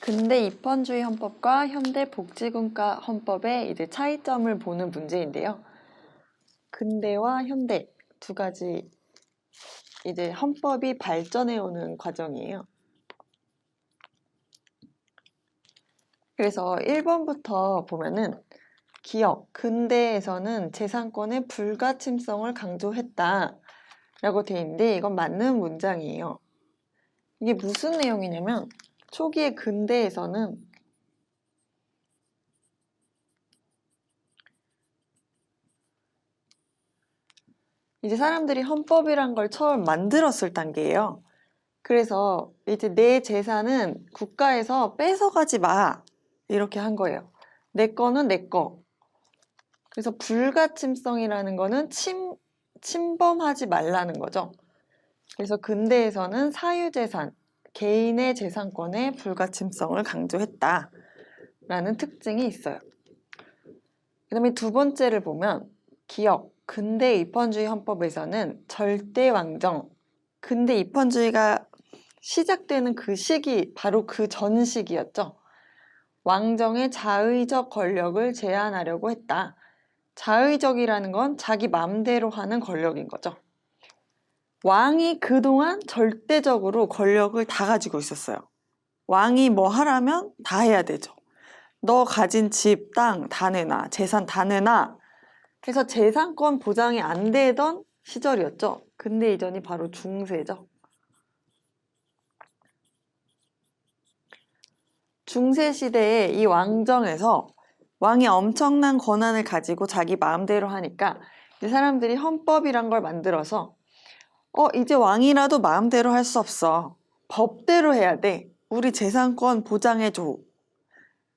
근대 입헌주의 헌법과 현대 복지국가 헌법의 이제 차이점을 보는 문제인데요. 근대와 현대 두 가지 이제 헌법이 발전해 오는 과정이에요. 그래서 1번부터 보면은 기역, 근대에서는 재산권의 불가침성을 강조했다 라고 돼 있는데 이건 맞는 문장이에요. 이게 무슨 내용이냐면 초기의 근대에서는 이제 사람들이 헌법이란 걸 처음 만들었을 단계예요. 그래서 이제 내 재산은 국가에서 뺏어가지 마 이렇게 한 거예요. 내 거는 내 거. 그래서 불가침성이라는 거는 침범하지 말라는 거죠. 그래서 근대에서는 사유재산, 개인의 재산권의 불가침성을 강조했다라는 특징이 있어요. 그 다음에 두 번째를 보면 기역, 근대 입헌주의 헌법에서는 절대왕정, 근대 입헌주의가 시작되는 그 시기, 바로 그 전 시기였죠. 왕정의 자의적 권력을 제한하려고 했다. 자의적이라는 건 자기 맘대로 하는 권력인 거죠. 왕이 그동안 절대적으로 권력을 다 가지고 있었어요. 왕이 뭐 하라면 다 해야 되죠. 너 가진 집, 땅 다 내놔, 재산 다 내놔. 그래서 재산권 보장이 안 되던 시절이었죠. 근대 이전이 바로 중세죠. 중세 시대에 이 왕정에서 왕이 엄청난 권한을 가지고 자기 마음대로 하니까 이제 사람들이 헌법이란 걸 만들어서 이제 왕이라도 마음대로 할 수 없어. 법대로 해야 돼. 우리 재산권 보장해줘.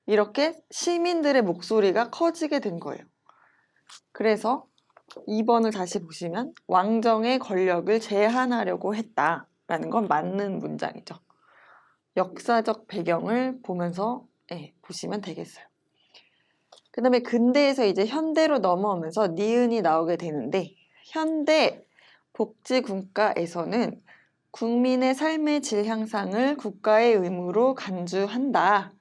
이렇게 시민들의 목소리가 커지게 된 거예요. 그래서 2번을 다시 보시면 왕정의 권력을 제한하려고 했다라는 건 맞는 문장이죠. 역사적 배경을 보면서 보시면 되겠어요. 그 다음에 근대에서 이제 현대로 넘어오면서 니은이 나오게 되는데 현대 복지국가에서는 국민의 삶의 질 향상을 국가의 의무로 간주한다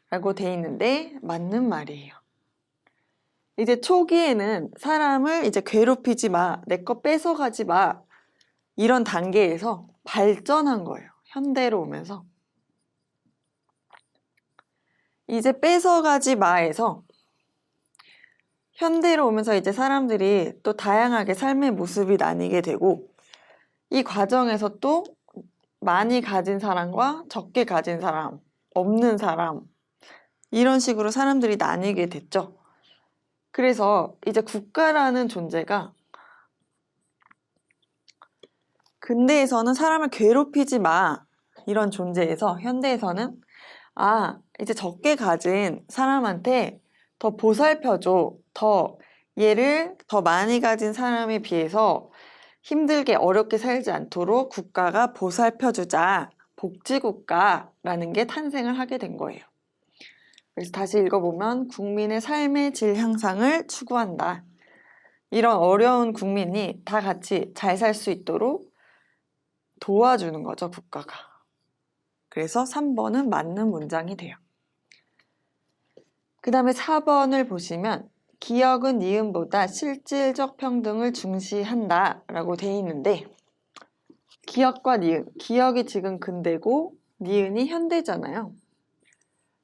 라고 돼 있는데 맞는 말이에요. 이제 초기에는 사람을 이제 괴롭히지 마, 내 거 뺏어가지 마 이런 단계에서 발전한 거예요. 현대로 오면서. 이제 뺏어가지 마에서 현대로 오면서 이제 사람들이 또 다양하게 삶의 모습이 나뉘게 되고 이 과정에서 또 많이 가진 사람과 적게 가진 사람, 없는 사람 이런 식으로 사람들이 나뉘게 됐죠. 그래서 이제 국가라는 존재가 근대에서는 사람을 괴롭히지 마 이런 존재에서 현대에서는 이제 적게 가진 사람한테 더 보살펴줘. 얘를 더 많이 가진 사람에 비해서 힘들게 어렵게 살지 않도록 국가가 보살펴주자. 복지국가라는 게 탄생을 하게 된 거예요. 그래서 다시 읽어보면 국민의 삶의 질 향상을 추구한다. 이런 어려운 국민이 다 같이 잘 살 수 있도록 도와주는 거죠, 국가가. 그래서 3번은 맞는 문장이 돼요. 그 다음에 4번을 보시면 기역은 니은보다 실질적 평등을 중시한다 라고 돼 있는데 기역과 니은, 기역이 지금 근대고 니은이 현대잖아요.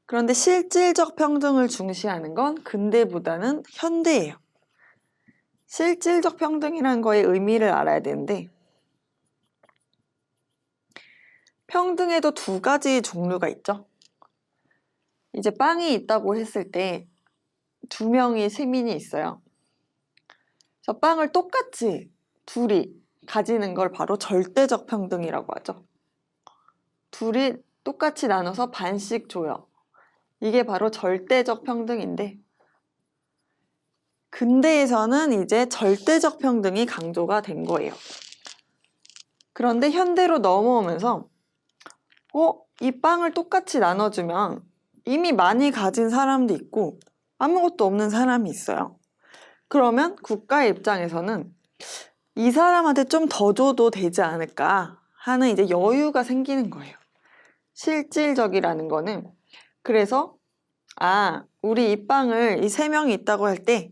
그런데 실질적 평등을 중시하는 건 근대보다는 현대예요. 실질적 평등이라는 거의 의미를 알아야 되는데 평등에도 두 가지 종류가 있죠. 이제 빵이 있다고 했을 때 두 명의 시민이 있어요. 그래서 빵을 똑같이 둘이 가지는 걸 바로 절대적 평등이라고 하죠. 둘이 똑같이 나눠서 반씩 줘요. 이게 바로 절대적 평등인데 근대에서는 이제 절대적 평등이 강조가 된 거예요. 그런데 현대로 넘어오면서 이 빵을 똑같이 나눠주면 이미 많이 가진 사람도 있고 아무것도 없는 사람이 있어요. 그러면 국가의 입장에서는 이 사람한테 좀 더 줘도 되지 않을까 하는 이제 여유가 생기는 거예요. 실질적이라는 거는 그래서 우리 이 빵을 이 세 명이 있다고 할 때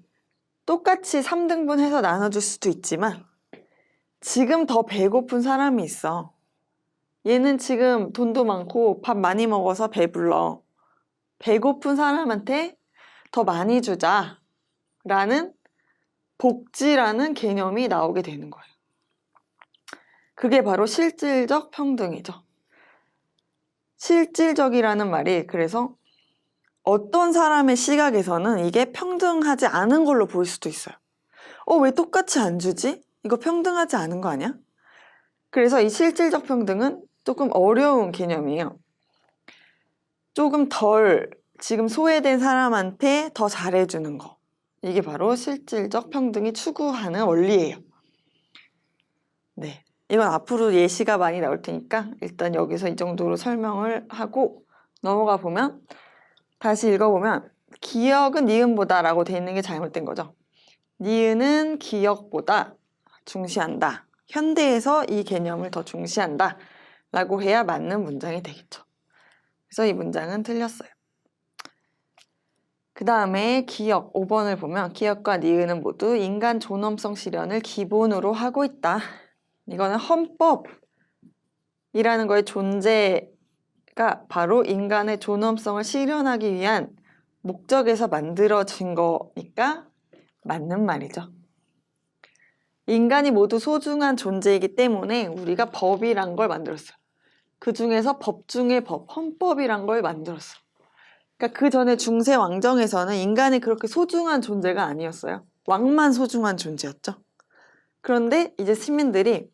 똑같이 3등분 해서 나눠줄 수도 있지만 지금 더 배고픈 사람이 있어. 얘는 지금 돈도 많고 밥 많이 먹어서 배불러. 배고픈 사람한테 더 많이 주자 라는 복지라는 개념이 나오게 되는 거예요. 그게 바로 실질적 평등이죠. 실질적이라는 말이 그래서 어떤 사람의 시각에서는 이게 평등하지 않은 걸로 보일 수도 있어요. 왜 똑같이 안 주지? 이거 평등하지 않은 거 아니야? 그래서 이 실질적 평등은 조금 어려운 개념이에요. 조금 덜 지금 소외된 사람한테 더 잘해주는 거. 이게 바로 실질적 평등이 추구하는 원리예요. 네, 이건 앞으로 예시가 많이 나올 테니까 일단 여기서 이 정도로 설명을 하고 넘어가 보면 다시 읽어보면 기역은 니은보다 라고 되어 있는 게 잘못된 거죠. 니은은 기역보다 중시한다. 현대에서 이 개념을 더 중시한다 라고 해야 맞는 문장이 되겠죠. 그래서 이 문장은 틀렸어요. 그 다음에 기역 5번을 보면 기역과 니은은 모두 인간 존엄성 실현을 기본으로 하고 있다. 이거는 헌법이라는 거의 존재가 바로 인간의 존엄성을 실현하기 위한 목적에서 만들어진 거니까 맞는 말이죠. 인간이 모두 소중한 존재이기 때문에 우리가 법이란 걸 만들었어요. 그 중에서 법 중의 법, 헌법이란 걸 만들었어요. 그러니까 그 전에 중세 왕정에서는 인간이 그렇게 소중한 존재가 아니었어요. 왕만 소중한 존재였죠. 그런데 이제 시민들이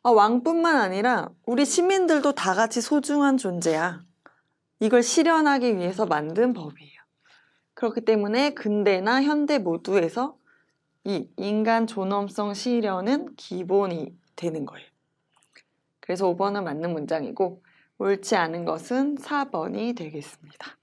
왕뿐만 아니라 우리 시민들도 다 같이 소중한 존재야. 이걸 실현하기 위해서 만든 법이에요. 그렇기 때문에 근대나 현대 모두에서 이 인간 존엄성 실현은 기본이 되는 거예요. 그래서 5번은 맞는 문장이고 옳지 않은 것은 4번이 되겠습니다.